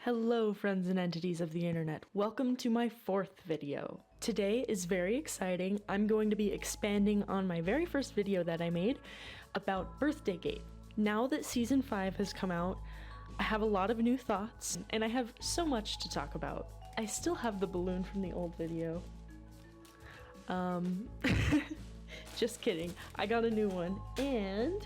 Hello friends and entities of the internet, welcome to my 4th video. Today is very exciting. I'm going to be expanding on my very first video that I made about birthdaygate. Now that season 5 has come out, I have a lot of new thoughts and I have so much to talk about. I still have the balloon from the old video. Just kidding, I got a new one and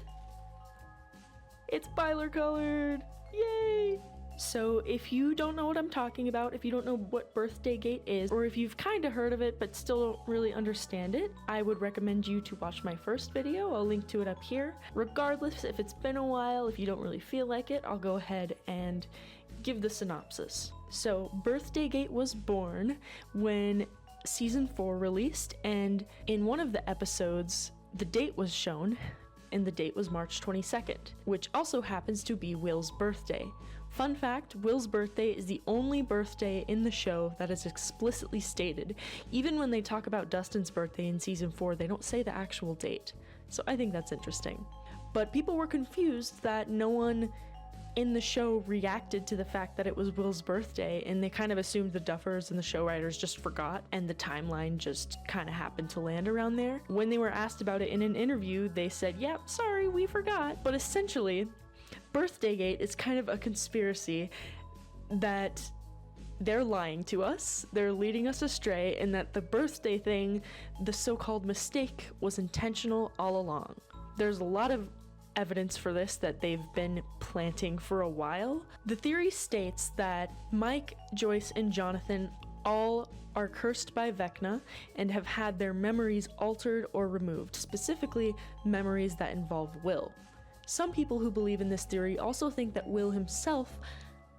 it's Byler colored, yay! So if you don't know what I'm talking about, if you don't know what birthdaygate is, or if you've kind of heard of it but still don't really understand it, I would recommend you to watch my first video. I'll link to it up here. Regardless if it's been a while, if you don't really feel like it, I'll go ahead and give the synopsis. So birthdaygate was born when season 4 released, and in one of the episodes, the date was shown, and the date was March 22nd, which also happens to be Will's birthday. Fun fact, Will's birthday is the only birthday in the show that is explicitly stated. Even when they talk about Dustin's birthday in season 4, they don't say the actual date. So I think that's interesting. But people were confused that no one in the show reacted to the fact that it was Will's birthday, and they kind of assumed the Duffers and the show writers just forgot, and the timeline just kind of happened to land around there. When they were asked about it in an interview, they said, yep, sorry, we forgot. But essentially, birthdaygate is kind of a conspiracy that they're lying to us, they're leading us astray, and that the birthday thing, the so-called mistake, was intentional all along. There's a lot of evidence for this that they've been planting for a while. The theory states that Mike, Joyce, and Jonathan all are cursed by Vecna and have had their memories altered or removed, specifically memories that involve Will. Some people who believe in this theory also think that Will himself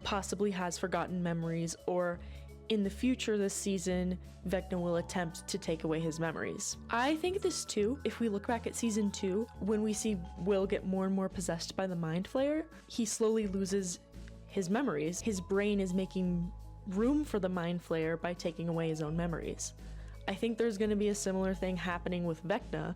possibly has forgotten memories, or in the future this season, Vecna will attempt to take away his memories. I think this too, if we look back at season 2, when we see Will get more and more possessed by the Mind Flayer, he slowly loses his memories. His brain is making room for the Mind Flayer by taking away his own memories. I think there's going to be a similar thing happening with Vecna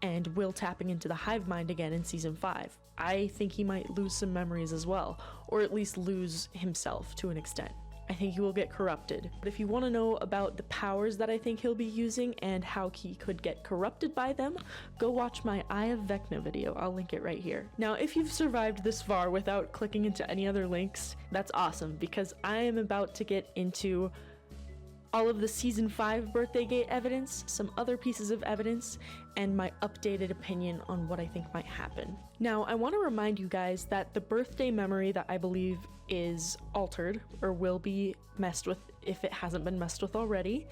and Will tapping into the hive mind again in season 5. I think he might lose some memories as well, or at least lose himself to an extent. I think he will get corrupted. But if you want to know about the powers that I think he'll be using and how he could get corrupted by them, go watch my Eye of Vecna video. I'll link it right here. Now, if you've survived this far without clicking into any other links, that's awesome, because I am about to get into all of the season 5 birthdaygate evidence, some other pieces of evidence, and my updated opinion on what I think might happen. Now, I want to remind you guys that the birthday memory that I believe is altered, or will be messed with if it hasn't been messed with already,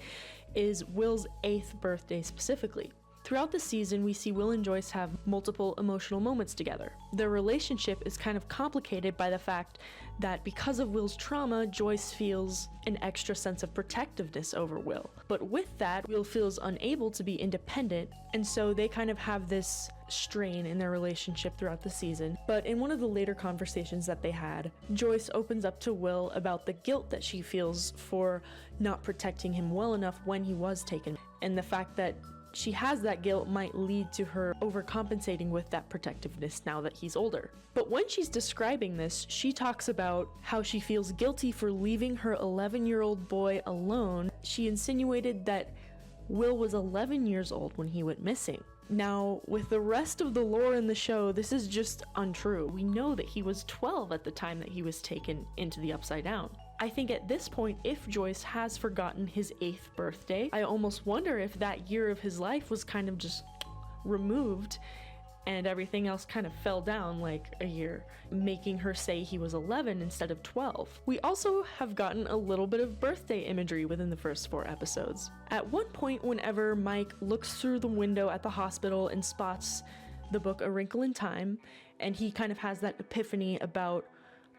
is Will's 8th birthday specifically. Throughout the season, we see Will and Joyce have multiple emotional moments together. Their relationship is kind of complicated by the fact that because of Will's trauma, Joyce feels an extra sense of protectiveness over Will. But with that, Will feels unable to be independent, and so they kind of have this strain in their relationship throughout the season. But in one of the later conversations that they had, Joyce opens up to Will about the guilt that she feels for not protecting him well enough when he was taken, and the fact that she has that guilt might lead to her overcompensating with that protectiveness now that he's older. But when she's describing this, she talks about how she feels guilty for leaving her 11-year-old boy alone. She insinuated that Will was 11 years old when he went missing. Now, with the rest of the lore in the show, this is just untrue. We know that he was 12 at the time that he was taken into the Upside Down. I think at this point, if Joyce has forgotten his 8th birthday, I almost wonder if that year of his life was kind of just removed and everything else kind of fell down like a year, making her say he was 11 instead of 12. We also have gotten a little bit of birthday imagery within the first 4 episodes. At one point, whenever Mike looks through the window at the hospital and spots the book A Wrinkle in Time, and he kind of has that epiphany about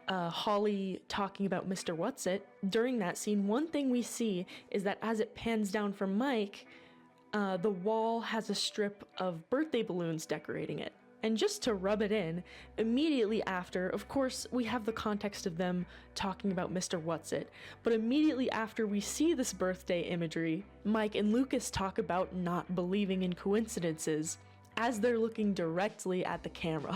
Holly talking about Mr. Whatsit, during that scene, one thing we see is that as it pans down from Mike, the wall has a strip of birthday balloons decorating it. And just to rub it in, immediately after, of course, we have the context of them talking about Mr. Whatsit, but immediately after we see this birthday imagery, Mike and Lucas talk about not believing in coincidences, as they're looking directly at the camera.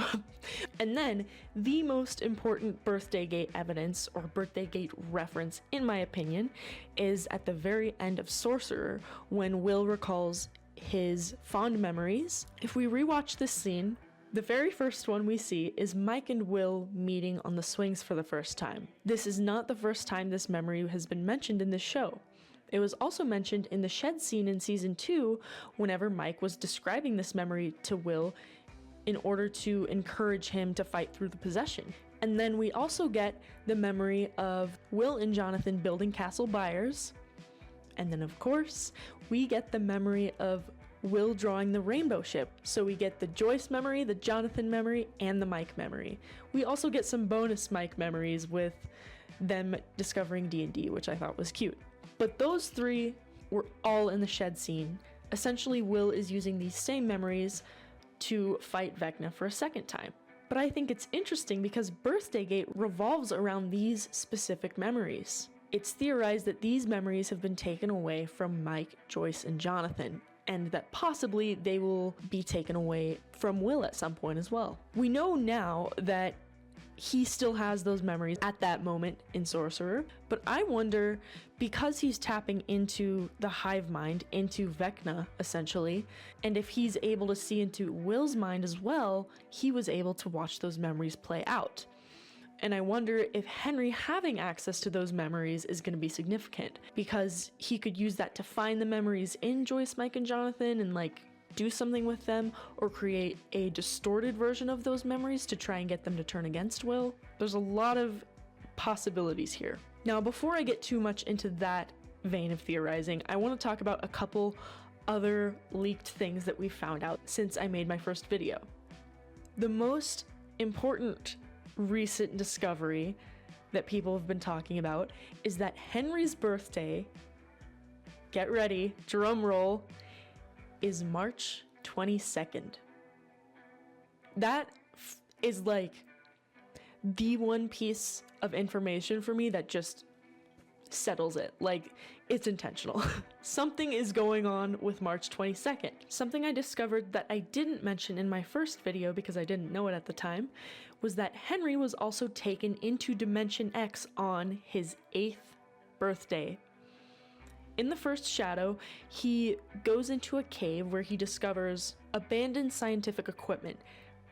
And then the most important birthdaygate evidence or birthdaygate reference, in my opinion, is at the very end of Sorcerer when Will recalls his fond memories. If we rewatch this scene, the very first one we see is Mike and Will meeting on the swings for the first time. This is not the first time this memory has been mentioned in this show. It was also mentioned in the shed scene in season 2 whenever Mike was describing this memory to Will in order to encourage him to fight through the possession. And then we also get the memory of Will and Jonathan building Castle Byers. And then of course, we get the memory of Will drawing the rainbow ship. So we get the Joyce memory, the Jonathan memory, and the Mike memory. We also get some bonus Mike memories with them discovering D&D, which I thought was cute. But those three were all in the shed scene. Essentially, Will is using these same memories to fight Vecna for a second time. But I think it's interesting because birthdaygate revolves around these specific memories. It's theorized that these memories have been taken away from Mike, Joyce, and Jonathan, and that possibly they will be taken away from Will at some point as well. We know now that he still has those memories at that moment in Sorcerer, but I wonder, because he's tapping into the hive mind, into Vecna essentially, and if he's able to see into Will's mind as well, he was able to watch those memories play out. And I wonder if Henry having access to those memories is going to be significant, because he could use that to find the memories in Joyce, Mike, and Jonathan and like do something with them, or create a distorted version of those memories to try and get them to turn against Will. There's a lot of possibilities here. Now, before I get too much into that vein of theorizing, I want to talk about a couple other leaked things that we found out since I made my first video. The most important recent discovery that people have been talking about is that Henry's birthday, get ready, drum roll, is March 22nd. That is like the one piece of information for me that just settles it. Like, it's intentional. Something is going on with March 22nd. Something I discovered that I didn't mention in my first video because I didn't know it at the time was that Henry was also taken into Dimension X on his 8th birthday. In the first shadow, he goes into a cave where he discovers abandoned scientific equipment.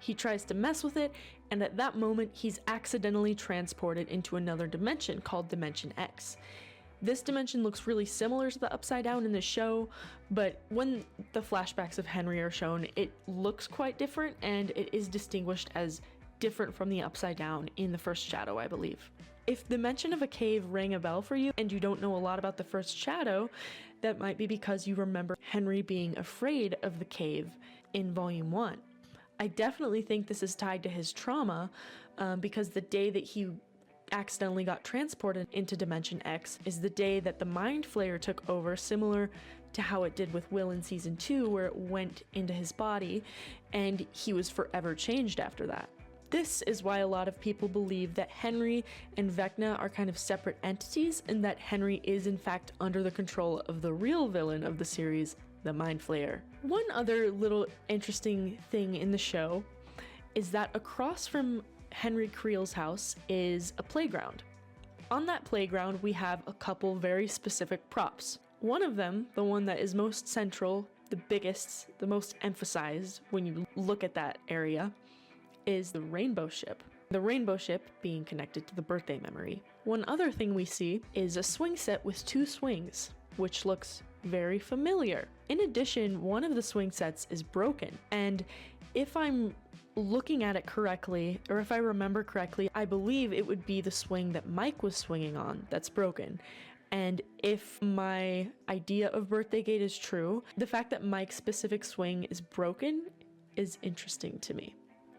He tries to mess with it, and at that moment, he's accidentally transported into another dimension called Dimension X. This dimension looks really similar to the Upside Down in the show, but when the flashbacks of Henry are shown, it looks quite different, and it is distinguished as different from the Upside Down in the first shadow, I believe. If the mention of a cave rang a bell for you and you don't know a lot about the first shadow, that might be because you remember Henry being afraid of the cave in Volume 1. I definitely think this is tied to his trauma because the day that he accidentally got transported into Dimension X is the day that the Mind Flayer took over, similar to how it did with Will in Season 2, where it went into his body and he was forever changed after that. This is why a lot of people believe that Henry and Vecna are kind of separate entities, and that Henry is in fact under the control of the real villain of the series, the Mind Flayer. One other little interesting thing in the show is that across from Henry Creel's house is a playground. On that playground, we have a couple very specific props. One of them, the one that is most central, the biggest, the most emphasized when you look at that area, is the rainbow ship. The rainbow ship being connected to the birthday memory. One other thing we see is a swing set with 2 swings, which looks very familiar. In addition, one of the swing sets is broken, and if I'm looking at it correctly, or if I remember correctly, I believe it would be the swing that Mike was swinging on that's broken. And if my idea of birthdaygate is true, the fact that Mike's specific swing is broken is interesting to me.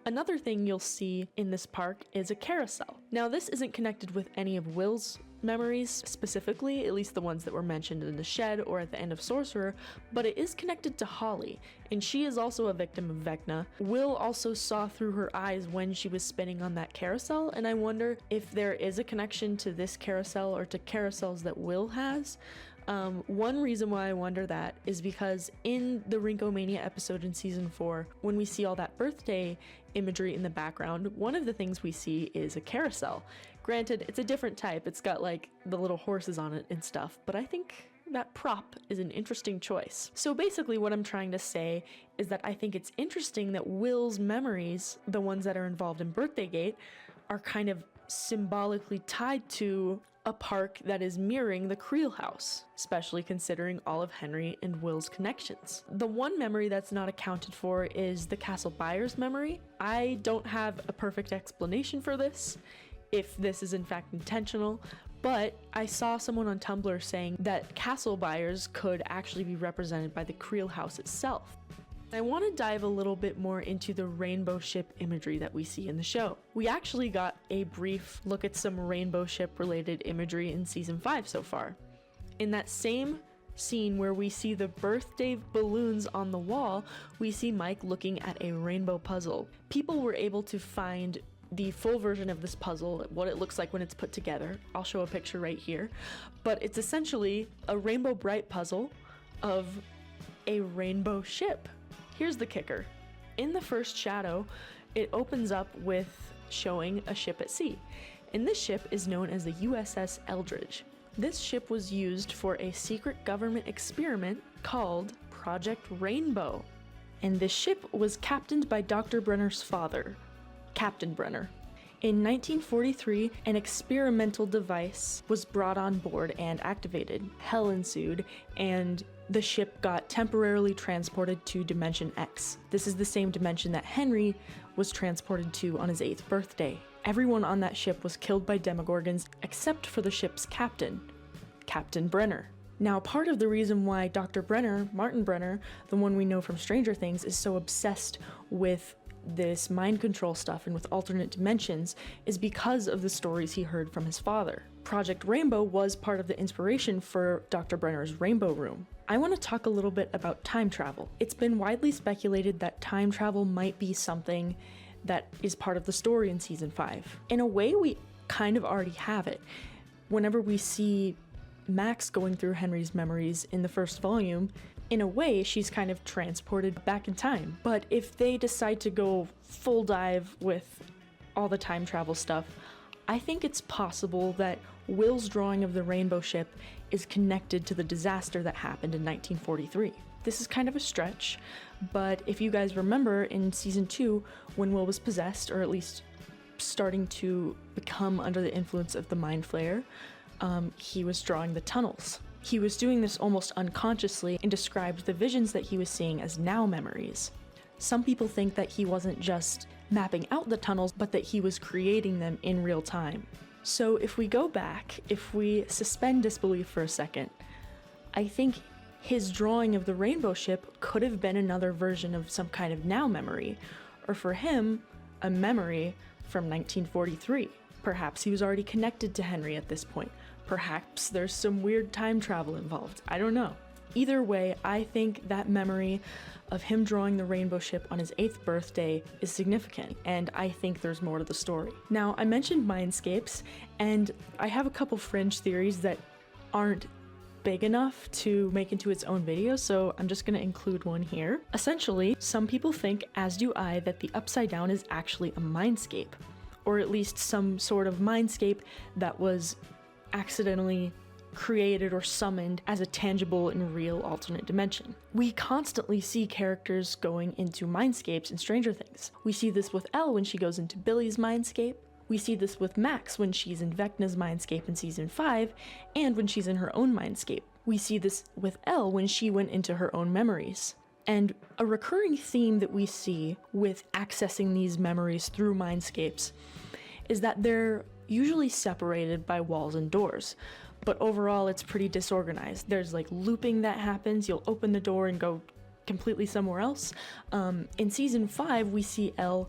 Another thing you'll see in this park is a carousel. Now, this isn't connected with any of Will's memories specifically, at least the ones that were mentioned in the shed or at the end of Sorcerer, but it is connected to Holly, and she is also a victim of Vecna. Will also saw through her eyes when she was spinning on that carousel, and I wonder if there is a connection to this carousel or to carousels that Will has. One reason why I wonder that is because in the Rinkomania episode in season 4, when we see all that birthday imagery in the background, one of the things we see is a carousel. Granted, it's a different type, it's got like the little horses on it and stuff, but I think that prop is an interesting choice. So basically what I'm trying to say is that I think it's interesting that Will's memories, the ones that are involved in Birthdaygate, are kind of symbolically tied to a park that is mirroring the Creel house, especially considering all of Henry and Will's connections. The one memory that's not accounted for is the Castle Byers memory. I don't have a perfect explanation for this, if this is in fact intentional, but I saw someone on Tumblr saying that Castle Byers could actually be represented by the Creel house itself. I want to dive a little bit more into the rainbow ship imagery that we see in the show. We actually got a brief look at some rainbow ship related imagery in season 5 so far. In that same scene where we see the birthday balloons on the wall, we see Mike looking at a rainbow puzzle. People were able to find the full version of this puzzle, what it looks like when it's put together. I'll show a picture right here, but it's essentially a Rainbow Bright puzzle of a rainbow ship. Here's the kicker. In the first shadow, it opens up with showing a ship at sea, and this ship is known as the USS Eldridge. This ship was used for a secret government experiment called Project Rainbow, and this ship was captained by Dr. Brenner's father, Captain Brenner. In 1943, an experimental device was brought on board and activated. Hell ensued, and the ship got temporarily transported to Dimension X. This is the same dimension that Henry was transported to on his 8th birthday. Everyone on that ship was killed by Demogorgons except for the ship's captain, Captain Brenner. Now, part of the reason why Dr. Brenner, Martin Brenner, the one we know from Stranger Things, is so obsessed with this mind control stuff and with alternate dimensions is because of the stories he heard from his father. Project Rainbow was part of the inspiration for Dr. Brenner's Rainbow Room. I want to talk a little bit about time travel. It's been widely speculated that time travel might be something that is part of the story in season 5. In a way, we kind of already have it. Whenever we see Max going through Henry's memories in the first volume, in a way, she's kind of transported back in time. But if they decide to go full dive with all the time travel stuff, I think it's possible that Will's drawing of the rainbow ship is connected to the disaster that happened in 1943. This is kind of a stretch, but if you guys remember in season 2, when Will was possessed, or at least starting to become under the influence of the Mind Flayer, he was drawing the tunnels. He was doing this almost unconsciously and described the visions that he was seeing as now memories. Some people think that he wasn't just mapping out the tunnels, but that he was creating them in real time. So if we go back, if we suspend disbelief for a second, I think his drawing of the rainbow ship could have been another version of some kind of now memory, or for him, a memory from 1943. Perhaps he was already connected to Henry at this point. Perhaps there's some weird time travel involved. I don't know. Either way, I think that memory of him drawing the rainbow ship on his 8th birthday is significant, and I think there's more to the story. Now, I mentioned mindscapes, and I have a couple fringe theories that aren't big enough to make into its own video, so I'm just going to include one here. Essentially, some people think, as do I, that the Upside Down is actually a mindscape, or at least some sort of mindscape that was accidentally created or summoned as a tangible and real alternate dimension. We constantly see characters going into mindscapes in Stranger Things. We see this with Elle when she goes into Billy's mindscape. We see this with Max when she's in Vecna's mindscape in season 5, and when she's in her own mindscape. We see this with Elle when she went into her own memories. And a recurring theme that we see with accessing these memories through mindscapes is that they're usually separated by walls and doors, but overall it's pretty disorganized. There's like looping that happens. You'll open the door and go completely somewhere else. In season 5, we see Elle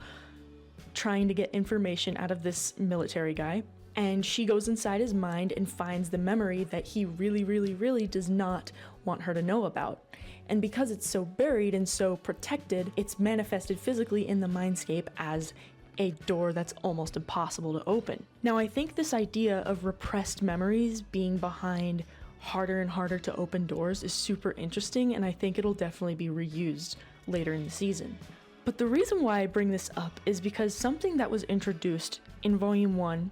trying to get information out of this military guy, and she goes inside his mind and finds the memory that he really does not want her to know about. And because it's so buried and so protected, it's manifested physically in the mindscape as a door that's almost impossible to open. Now, I think this idea of repressed memories being behind harder and harder to open doors is super interesting, and I think it'll definitely be reused later in the season. But the reason why I bring this up is because something that was introduced in Volume 1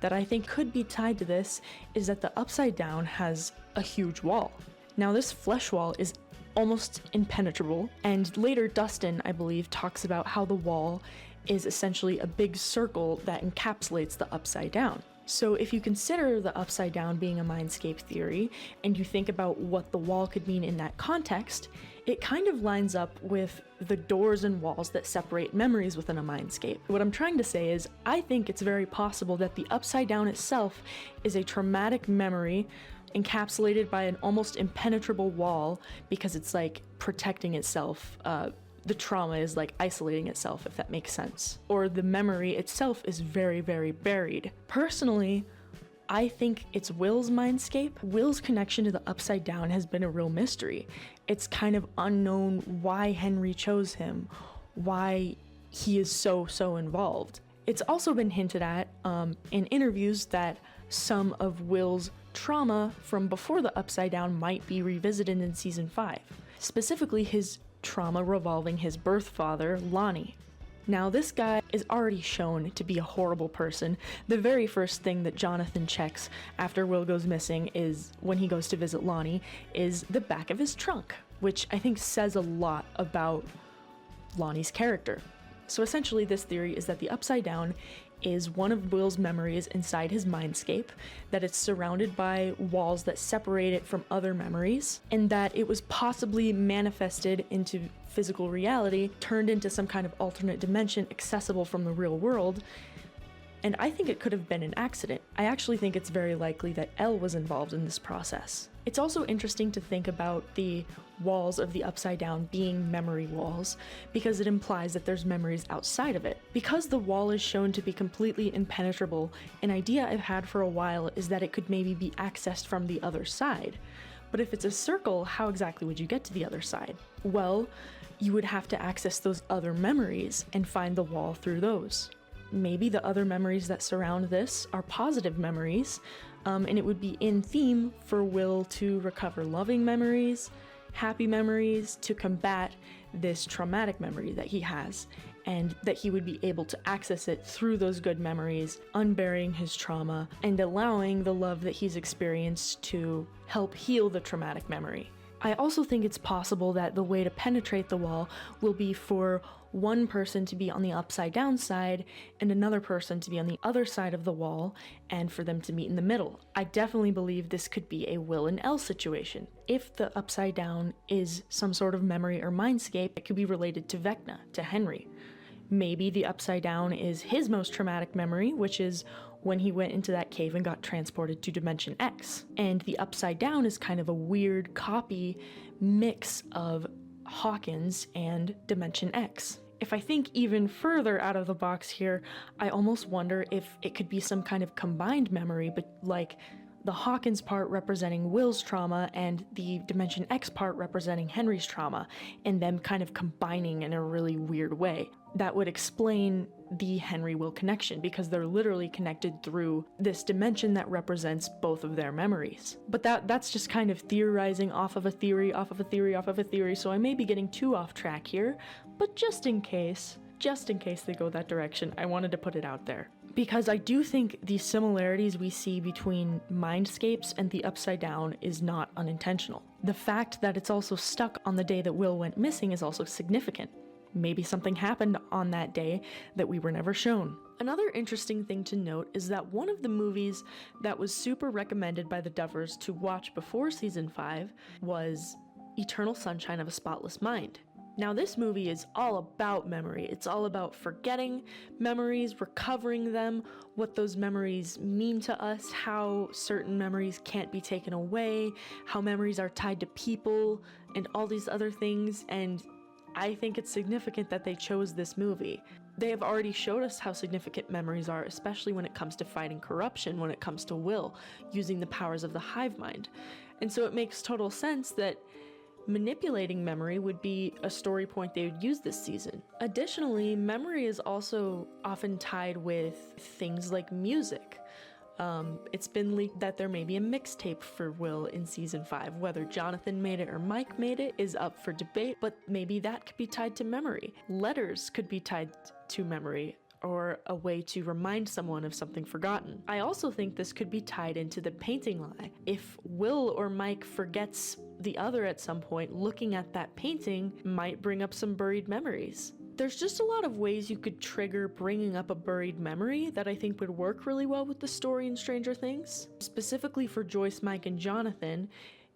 that I think could be tied to this is that the Upside Down has a huge wall. Now, this flesh wall is almost impenetrable, and later Dustin, I believe, talks about how the wall is essentially a big circle that encapsulates the Upside Down. So if you consider the Upside Down being a mindscape theory, and you think about what the wall could mean in that context, it kind of lines up with the doors and walls that separate memories within a mindscape. What I'm trying to say is, I think it's very possible that the Upside Down itself is a traumatic memory encapsulated by an almost impenetrable wall because it's like protecting itself. The trauma is like isolating itself, if that makes sense. Or the memory itself is very, very buried. Personally, I think it's Will's mindscape. Will's connection to the Upside Down has been a real mystery. It's kind of unknown why Henry chose him, why he is so involved. It's also been hinted at in interviews that some of Will's trauma from before the Upside Down might be revisited in season 5. Specifically, his trauma revolving his birth father, Lonnie. Now, this guy is already shown to be a horrible person. The very first thing that Jonathan checks after Will goes missing is, when he goes to visit Lonnie, is the back of his trunk, which I think says a lot about Lonnie's character. So essentially, this theory is that the Upside Down is one of Will's memories inside his mindscape, that it's surrounded by walls that separate it from other memories, and that it was possibly manifested into physical reality, turned into some kind of alternate dimension accessible from the real world. And I think it could have been an accident. I actually think it's very likely that Elle was involved in this process. It's also interesting to think about the walls of the Upside Down being memory walls, because it implies that there's memories outside of it. Because the wall is shown to be completely impenetrable, an idea I've had for a while is that it could maybe be accessed from the other side. But if it's a circle, how exactly would you get to the other side? Well, you would have to access those other memories and find the wall through those. Maybe the other memories that surround this are positive memories, and it would be in theme for Will to recover loving memories, happy memories, to combat this traumatic memory that he has, and that he would be able to access it through those good memories, unburying his trauma, and allowing the love that he's experienced to help heal the traumatic memory. I also think it's possible that the way to penetrate the wall will be for one person to be on the Upside Down side and another person to be on the other side of the wall, and for them to meet in the middle. I definitely believe this could be a Will and Elle situation. If the Upside Down is some sort of memory or mindscape, it could be related to Vecna, to Henry. Maybe the Upside Down is his most traumatic memory, which is when he went into that cave and got transported to Dimension X. And the Upside Down is kind of a weird copy mix of Hawkins and Dimension X. If I think even further out of the box here, I almost wonder if it could be some kind of combined memory, but like the Hawkins part representing Will's trauma and the Dimension X part representing Henry's trauma, and them kind of combining in a really weird way. That would explain the Henry-Will connection, because they're literally connected through this dimension that represents both of their memories. But that's just kind of theorizing off of a theory, off of a theory, off of a theory, so I may be getting too off track here, but just in case they go that direction, I wanted to put it out there. Because I do think the similarities we see between mindscapes and the Upside Down is not unintentional. The fact that it's also stuck on the day that Will went missing is also significant. Maybe something happened on that day that we were never shown. Another interesting thing to note is that one of the movies that was super recommended by the Dovers to watch before season 5 was Eternal Sunshine of a Spotless Mind. Now, this movie is all about memory. It's all about forgetting memories, recovering them, what those memories mean to us, how certain memories can't be taken away, how memories are tied to people, and all these other things. And I think it's significant that they chose this movie. They have already showed us how significant memories are, especially when it comes to fighting corruption, when it comes to Will, using the powers of the hive mind. And so it makes total sense that manipulating memory would be a story point they would use this season. Additionally, memory is also often tied with things like music. It's been leaked that there may be a mixtape for Will in season 5. Whether Jonathan made it or Mike made it is up for debate, but maybe that could be tied to memory. Letters could be tied to memory, or a way to remind someone of something forgotten. I also think this could be tied into the painting lie. If Will or Mike forgets the other at some point, looking at that painting might bring up some buried memories. There's just a lot of ways you could trigger bringing up a buried memory that I think would work really well with the story in Stranger Things. Specifically for Joyce, Mike, and Jonathan,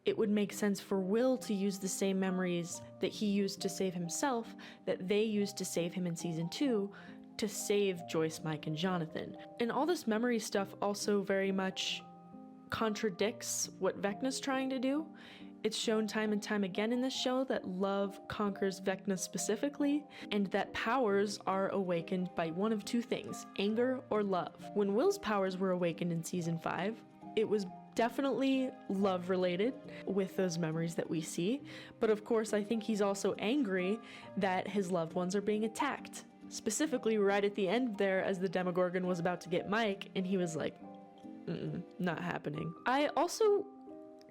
it would make sense for Will to use the same memories that he used to save himself, that they used to save him in season 2, to save Joyce, Mike, and Jonathan. And all this memory stuff also very much contradicts what Vecna's trying to do. It's shown time and time again in this show that love conquers Vecna specifically, and that powers are awakened by one of two things, anger or love. When Will's powers were awakened in season 5, it was definitely love related with those memories that we see, but of course I think he's also angry that his loved ones are being attacked. Specifically right at the end there, as the Demogorgon was about to get Mike, and he was like, not happening. I also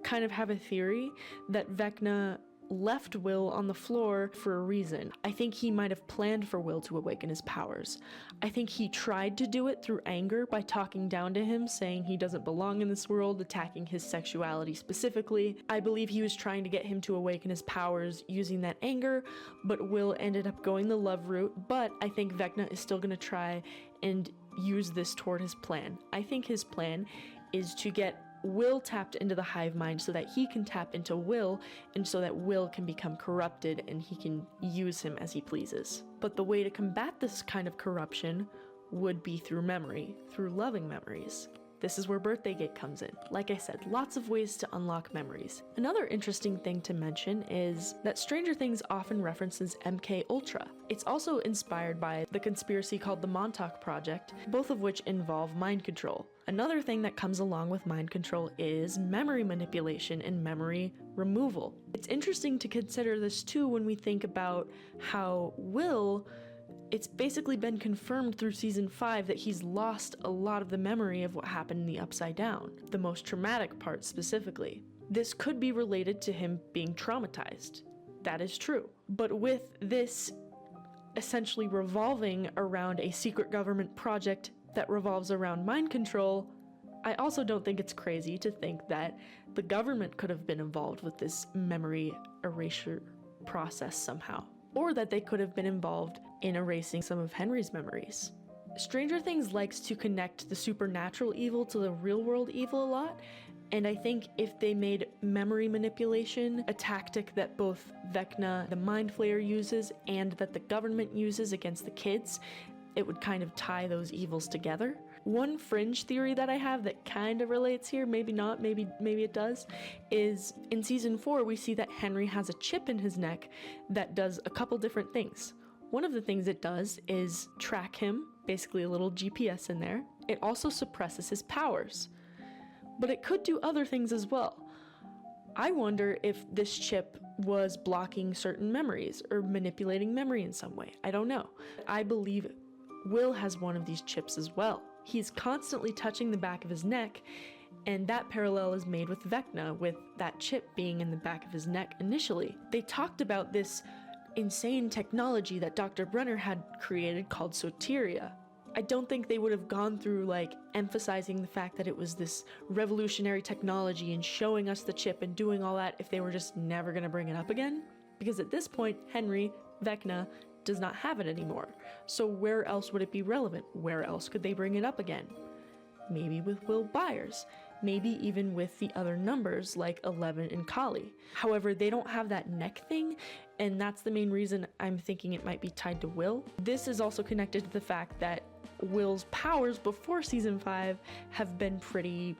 kind of have a theory that Vecna left Will on the floor for a reason. I think he might have planned for Will to awaken his powers. I think he tried to do it through anger by talking down to him, saying he doesn't belong in this world, attacking his sexuality specifically. I believe he was trying to get him to awaken his powers using that anger, but Will ended up going the love route. But I think Vecna is still going to try and use this toward his plan. I think his plan is to get Will tapped into the hive mind so that he can tap into Will, and so that Will can become corrupted and he can use him as he pleases. But the way to combat this kind of corruption would be through memory, through loving memories. This is where birthdaygate comes in. Like I said, lots of ways to unlock memories. Another interesting thing to mention is that Stranger Things often references MK Ultra. It's also inspired by the conspiracy called the Montauk Project, both of which involve mind control. Another thing that comes along with mind control is memory manipulation and memory removal. It's interesting to consider this too when we think about how Will, it's basically been confirmed through season 5 that he's lost a lot of the memory of what happened in the Upside Down, the most traumatic part specifically. This could be related to him being traumatized. That is true. But with this essentially revolving around a secret government project that revolves around mind control, I also don't think it's crazy to think that the government could have been involved with this memory erasure process somehow, or that they could have been involved in erasing some of Henry's memories. Stranger Things likes to connect the supernatural evil to the real world evil a lot, and I think if they made memory manipulation a tactic that both Vecna, the Mind Flayer, uses and that the government uses against the kids, it would kind of tie those evils together. One fringe theory that I have that kind of relates here, maybe not, maybe it does, is in season 4 we see that Henry has a chip in his neck that does a couple different things. One of the things it does is track him, basically a little GPS in there. It also suppresses his powers, but it could do other things as well. I wonder if this chip was blocking certain memories or manipulating memory in some way. I don't know. I believe Will has one of these chips as well. He's constantly touching the back of his neck, and that parallel is made with Vecna, with that chip being in the back of his neck initially. They talked about this insane technology that Dr. Brenner had created called Soteria. I don't think they would have gone through emphasizing the fact that it was this revolutionary technology and showing us the chip and doing all that if they were just never going to bring it up again. Because at this point, Henry, Vecna, does not have it anymore. So where else would it be relevant? Where else could they bring it up again? Maybe with Will Byers. Maybe even with the other numbers like 11 and Kali. However, they don't have that neck thing, and that's the main reason I'm thinking it might be tied to Will. This is also connected to the fact that Will's powers before season 5 have been pretty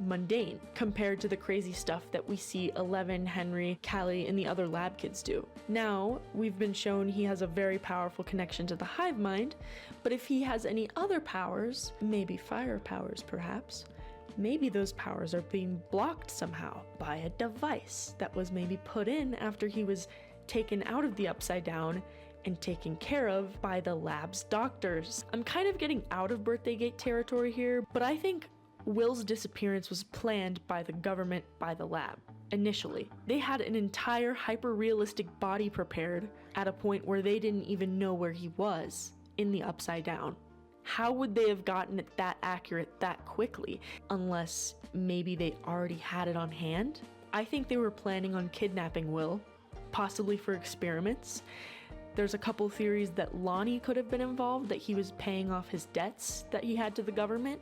mundane compared to the crazy stuff that we see 11, Henry, Callie, and the other lab kids do. Now, we've been shown he has a very powerful connection to the hive mind, but if he has any other powers, maybe fire powers perhaps, maybe those powers are being blocked somehow by a device that was maybe put in after he was taken out of the Upside Down and taken care of by the lab's doctors. I'm kind of getting out of birthdaygate territory here, but I think Will's disappearance was planned by the government, by the lab. Initially, they had an entire hyper-realistic body prepared at a point where they didn't even know where he was in the Upside Down. How would they have gotten it that accurate that quickly? Unless maybe they already had it on hand? I think they were planning on kidnapping Will, possibly for experiments. There's a couple theories that Lonnie could have been involved, that he was paying off his debts that he had to the government,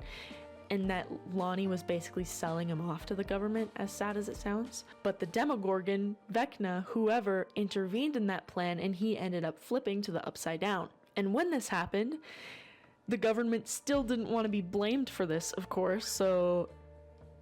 and that Lonnie was basically selling him off to the government, as sad as it sounds. But the Demogorgon, Vecna, whoever, intervened in that plan, and he ended up flipping to the Upside Down. And when this happened, the government still didn't want to be blamed for this, of course, so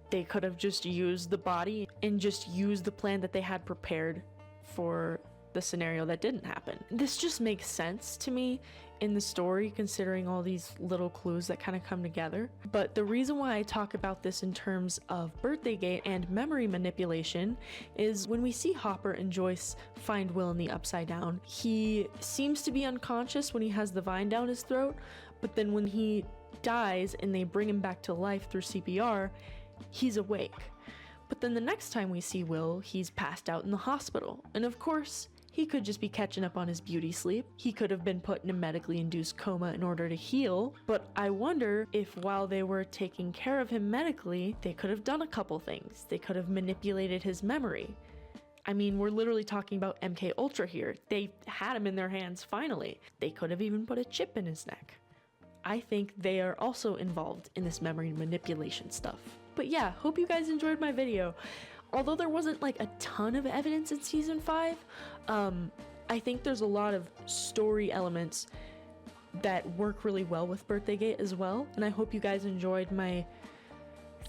they could have just used the body and just used the plan that they had prepared for the scenario that didn't happen. This just makes sense to me in the story, considering all these little clues that kind of come together. But the reason why I talk about this in terms of birthdaygate and memory manipulation is when we see Hopper and Joyce find Will in the Upside Down, he seems to be unconscious when he has the vine down his throat, but then when he dies and they bring him back to life through CPR, he's awake. But then the next time we see Will, he's passed out in the hospital. And of course, he could just be catching up on his beauty sleep. He could have been put in a medically induced coma in order to heal. But I wonder if while they were taking care of him medically, they could have done a couple things. They could have manipulated his memory. I mean, we're literally talking about MK Ultra here. They had him in their hands finally. They could have even put a chip in his neck. I think they are also involved in this memory manipulation stuff. But yeah, hope you guys enjoyed my video. Although there wasn't like a ton of evidence in season 5, I think there's a lot of story elements that work really well with birthdaygate as well, and I hope you guys enjoyed my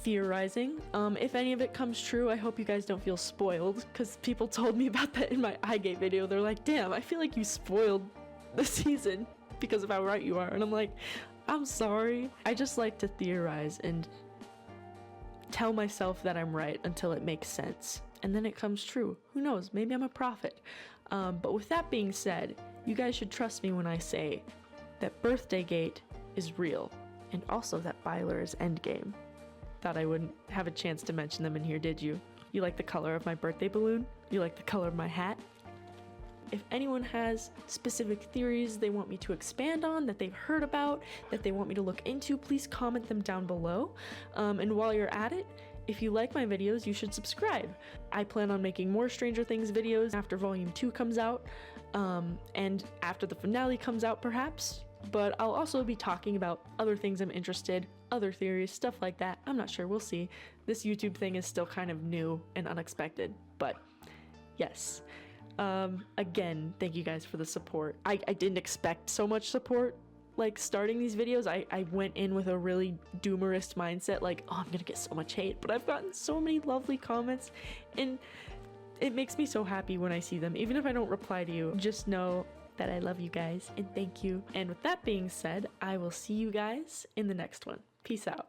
theorizing. If any of it comes true, I hope you guys don't feel spoiled, because people told me about that in my iGate video. They're like, damn, I feel like you spoiled the season because of how right you are, and I'm like, I'm sorry. I just like to theorize and tell myself that I'm right until it makes sense, and then it comes true. Who knows, maybe I'm a prophet. But with that being said, you guys should trust me when I say that birthdaygate is real, and also that Byler is endgame. Thought I wouldn't have a chance to mention them in here, did you? You like the color of my birthday balloon? You like the color of my hat? If anyone has specific theories they want me to expand on, that they've heard about, that they want me to look into, please comment them down below. And while you're at it, if you like my videos, you should subscribe. I plan on making more Stranger Things videos after Volume 2 comes out, and after the finale comes out perhaps, but I'll also be talking about other things I'm interested, other theories, stuff like that. I'm not sure, we'll see. This YouTube thing is still kind of new and unexpected, but yes. Again, thank you guys for the support. I didn't expect so much support. Like, starting these videos, I went in with a really doomerist mindset, like, oh, I'm gonna get so much hate, but I've gotten so many lovely comments, and it makes me so happy when I see them. Even if I don't reply to you, just know that I love you guys, and thank you. And with that being said, I will see you guys in the next one. Peace out.